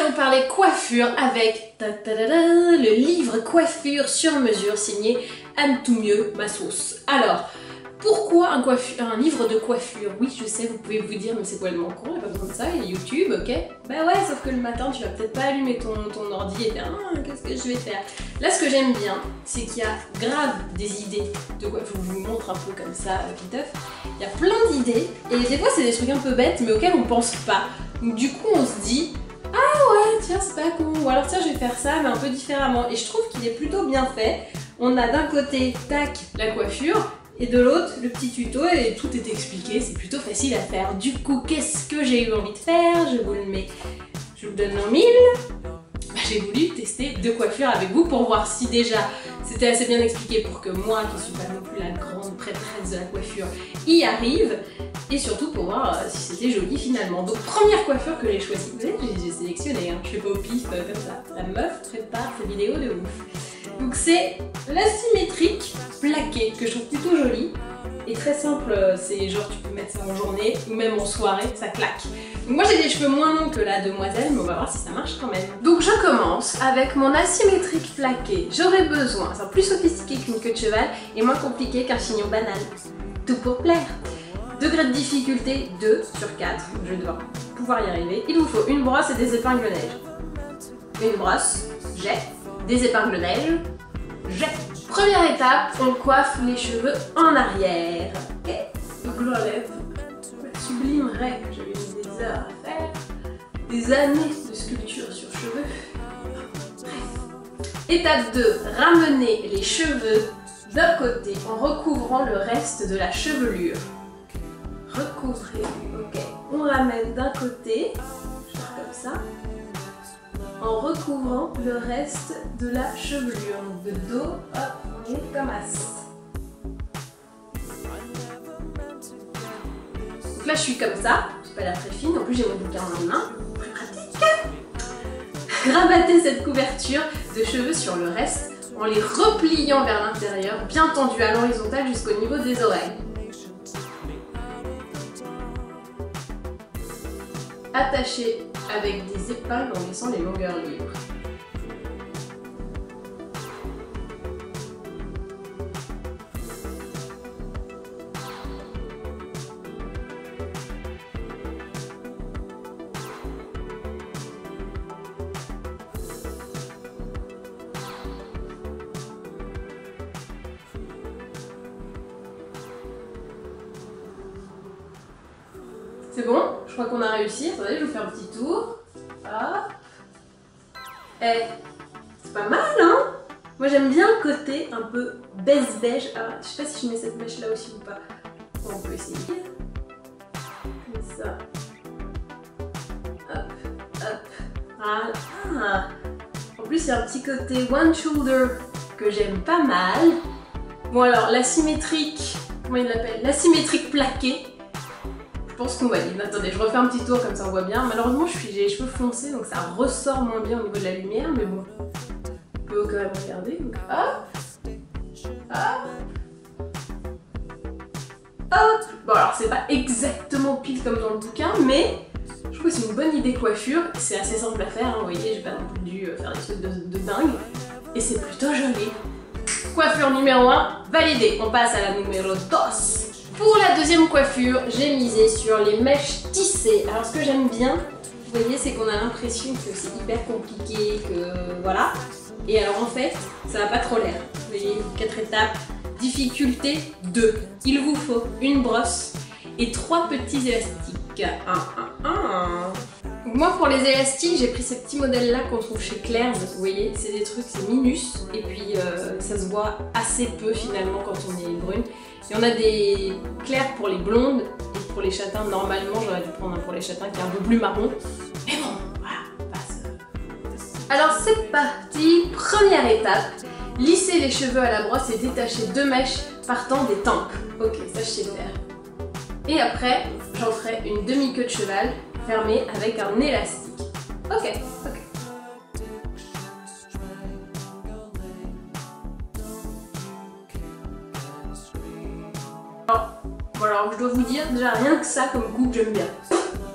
allons parler coiffure avec le livre coiffure sur mesure signé Anne Toumieux, ma sauce. Alors, pourquoi un livre de coiffure? Oui, je sais, vous pouvez vous dire, mais c'est complètement con, il n'y a pas besoin de ça, il y a YouTube, ok? Bah ouais, sauf que le matin, tu vas peut-être pas allumer ton ordi et dire qu'est-ce que je vais faire? Là, ce que j'aime bien, c'est qu'il y a grave des idées de coiffure. Je vous montre un peu comme ça, Piteuf. Il y a plein d'idées, et des fois, c'est des trucs un peu bêtes, mais auxquels on pense pas. Donc, du coup, on se dit, ah ouais, tiens, c'est pas con, ou alors tiens, je vais faire ça, mais un peu différemment. Et je trouve qu'il est plutôt bien fait. On a d'un côté, tac, la coiffure, et de l'autre, le petit tuto, et tout est expliqué, c'est plutôt facile à faire. Du coup, qu'est-ce que j'ai eu envie de faire? Je vous le mets, je vous le donne en mille. Bah, j'ai voulu tester deux coiffures avec vous pour voir si déjà c'était assez bien expliqué pour que moi, qui suis pas non plus la grande prêtresse de la coiffure, y arrive, et surtout pour voir si c'était joli finalement. Donc première coiffure que j'ai choisie, vous savez, j'ai sélectionné, hein. Je fais pas au pif comme ça. La meuf prépare ses vidéos de ouf. Donc c'est l'asymétrique plaqué que je trouve plutôt joli et très simple, c'est genre tu peux mettre ça en journée ou même en soirée, ça claque. Donc moi j'ai des cheveux moins longs que la demoiselle, mais on va voir si ça marche quand même. Donc je commence avec mon asymétrique plaqué. J'aurai besoin, c'est plus sophistiqué qu'une queue de cheval et moins compliqué qu'un chignon banal. Tout pour plaire. Degré de difficulté 2 sur 4, je dois pouvoir y arriver. Il vous faut une brosse et des épingles neige. Une brosse, j'ai. Des épingles neige, j'ai. Première étape, on coiffe les cheveux en arrière. Et le glow à lèvres, la sublime règle que j'avais mis des heures à faire, des années de sculpture sur cheveux. Bref. Étape 2, ramener les cheveux d'un côté en recouvrant le reste de la chevelure. Recouvrer, ok. On ramène d'un côté, je vais faire comme ça, en recouvrant le reste de la chevelure. Donc de dos, hop, on est comme as. Donc là je suis comme ça, j'ai pas l'air très fine, en plus j'ai mon bouquin en main, très pratique. Rabattez cette couverture de cheveux sur le reste en les repliant vers l'intérieur, bien tendu à l'horizontale jusqu'au niveau des oreilles. Attachez avec des épingles en laissant les longueurs libres. C'est bon? Je crois qu'on a réussi. Attendez, je vous fais un petit tour. Hop. Eh, c'est pas mal, hein? Moi j'aime bien le côté un peu beige. Alors, je sais pas si je mets cette mèche là aussi ou pas. Bon, on peut essayer. Comme ça. Hop, hop. Voilà. En plus, il y a un petit côté one shoulder que j'aime pas mal. Bon alors, l'asymétrique, comment il l'appelle? L'asymétrique plaqué. Je pense qu'on valide. Attendez, je refais un petit tour comme ça on voit bien. Malheureusement, j'ai les cheveux foncés donc ça ressort moins bien au niveau de la lumière, mais bon, on peut quand même regarder. Donc hop, hop, hop. Bon alors c'est pas exactement pile comme dans le bouquin, mais je trouve que c'est une bonne idée coiffure. C'est assez simple à faire, hein, vous voyez, j'ai pas non plus dû faire des trucs de dingue. Et c'est plutôt joli. Coiffure numéro 1, validée. On passe à la numéro 2. Pour la deuxième coiffure, j'ai misé sur les mèches tissées. Alors ce que j'aime bien, vous voyez, c'est qu'on a l'impression que c'est hyper compliqué, que voilà. Et alors en fait, ça n'a pas trop l'air. Vous voyez, 4 étapes. Difficulté 2. Il vous faut une brosse et 3 petits élastiques. Moi pour les élastiques, j'ai pris ces petits modèles là qu'on trouve chez Claire's. Vous voyez, c'est des trucs, c'est minus. Et puis ça se voit assez peu finalement quand on est brune. Et on a des clairs pour les blondes et pour les châtains. Normalement, j'aurais dû prendre un pour les châtains qui est un peu plus marron. Mais bon, voilà, passe. Alors c'est parti. Première étape, lisser les cheveux à la brosse et détacher 2 mèches partant des tempes. Ok, ça je sais faire. Et après, j'en ferai une demi-queue de cheval fermée avec un élastique. Ok, ok. Alors je dois vous dire, déjà rien que ça comme coupe j'aime bien.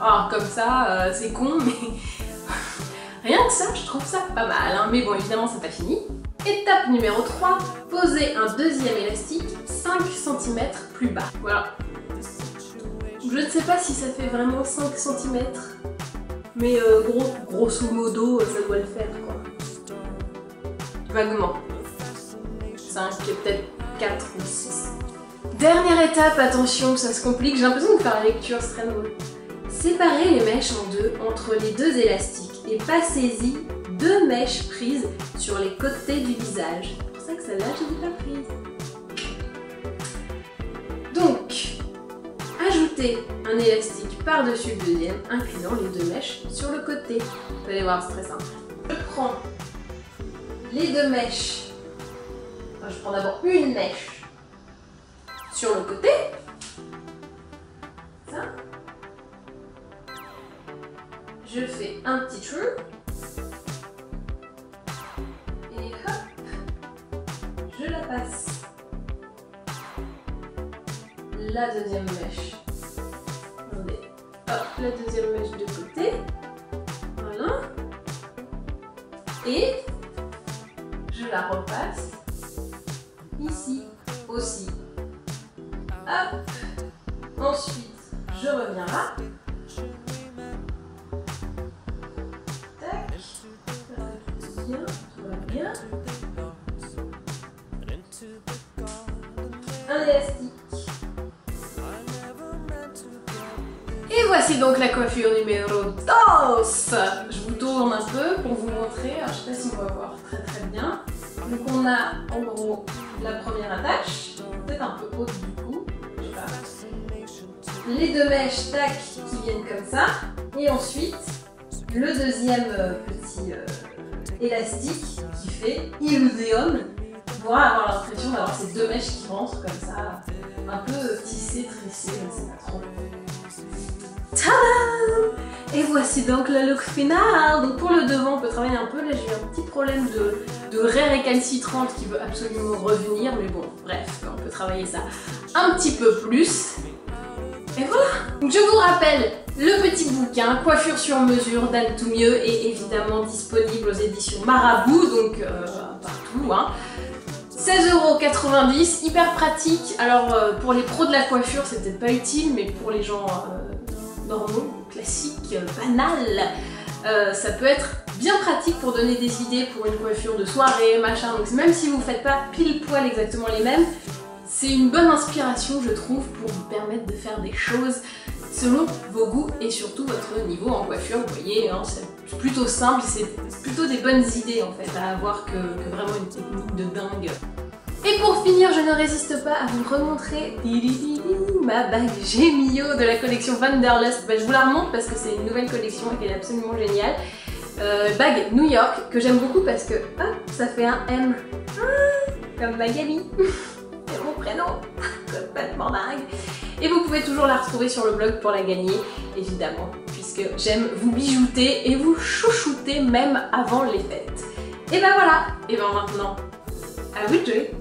Alors comme ça, c'est con mais que ça, je trouve ça pas mal, hein. Mais bon, évidemment, c'est pas fini. Étape numéro 3, poser un deuxième élastique 5 cm plus bas. Voilà. Je ne sais pas si ça fait vraiment 5 cm, mais grosso modo, ça doit le faire, quoi. Vaguement. 5 et peut-être 4 ou 6. Dernière étape, attention, ça se complique, j'ai l'impression de faire la lecture, c'est très drôle. Séparez les mèches en deux entre les deux élastiques et passez-y 2 mèches prises sur les côtés du visage. C'est pour ça que celle-là, je l'ai pas prise. Donc, ajoutez un élastique par-dessus le deuxième, incluant les 2 mèches sur le côté. Vous allez voir, c'est très simple. Je prends les 2 mèches, enfin, je prends d'abord une mèche sur le côté, ça. Je fais un petit trou. Et hop, je la passe. La deuxième mèche. Attendez. Hop, la deuxième mèche de côté. Voilà. Et je la repasse ici aussi. Hop. Ensuite, je reviens là. Tac. Bien, tout va bien. Un élastique. Et voici donc la coiffure numéro 2. Je vous tourne un peu pour vous montrer. Alors, je ne sais pas si on va voir très bien. Donc on a en gros la première attache, peut-être un peu haute du coup. Je sais pas. Les 2 mèches tac qui viennent comme ça. Et ensuite le deuxième petit élastique qui fait illusion pour avoir l'impression d'avoir ces 2 mèches qui rentrent comme ça, un peu tissées, tressées, je ne sais pas trop. Tadam! Et voici donc le look final. Donc pour le devant, on peut travailler un peu. Là, j'ai eu un petit problème de raie récalcitrante qui veut absolument revenir, mais bon, bref, on peut travailler ça un petit peu plus. Et voilà! Donc je vous rappelle, le petit bouquin Coiffure sur mesure d'Anne Toumieux est évidemment disponible aux éditions Marabout, donc partout, hein. 16,90 €, hyper pratique. Alors pour les pros de la coiffure, c'est peut-être pas utile, mais pour les gens normaux, classiques, banals, ça peut être bien pratique pour donner des idées pour une coiffure de soirée, machin. Donc même si vous faites pas pile poil exactement les mêmes, c'est une bonne inspiration, je trouve, pour vous permettre de faire des choses selon vos goûts et surtout votre niveau en coiffure. Vous voyez, hein, c'est plutôt simple, c'est plutôt des bonnes idées en fait à avoir que vraiment une technique de dingue. Et pour finir, je ne résiste pas à vous remontrer ma bague Gemio de la collection Wanderlust. Je vous la remontre parce que c'est une nouvelle collection et qu'elle est absolument géniale. Bague New York que j'aime beaucoup parce que hop, ça fait un M. Comme Magali. C'est mon prénom. Complètement dingue. Et vous pouvez toujours la retrouver sur le blog pour la gagner, évidemment, puisque j'aime vous bijouter et vous chouchouter même avant les fêtes. Et ben voilà. Et ben maintenant, à vous de jouer.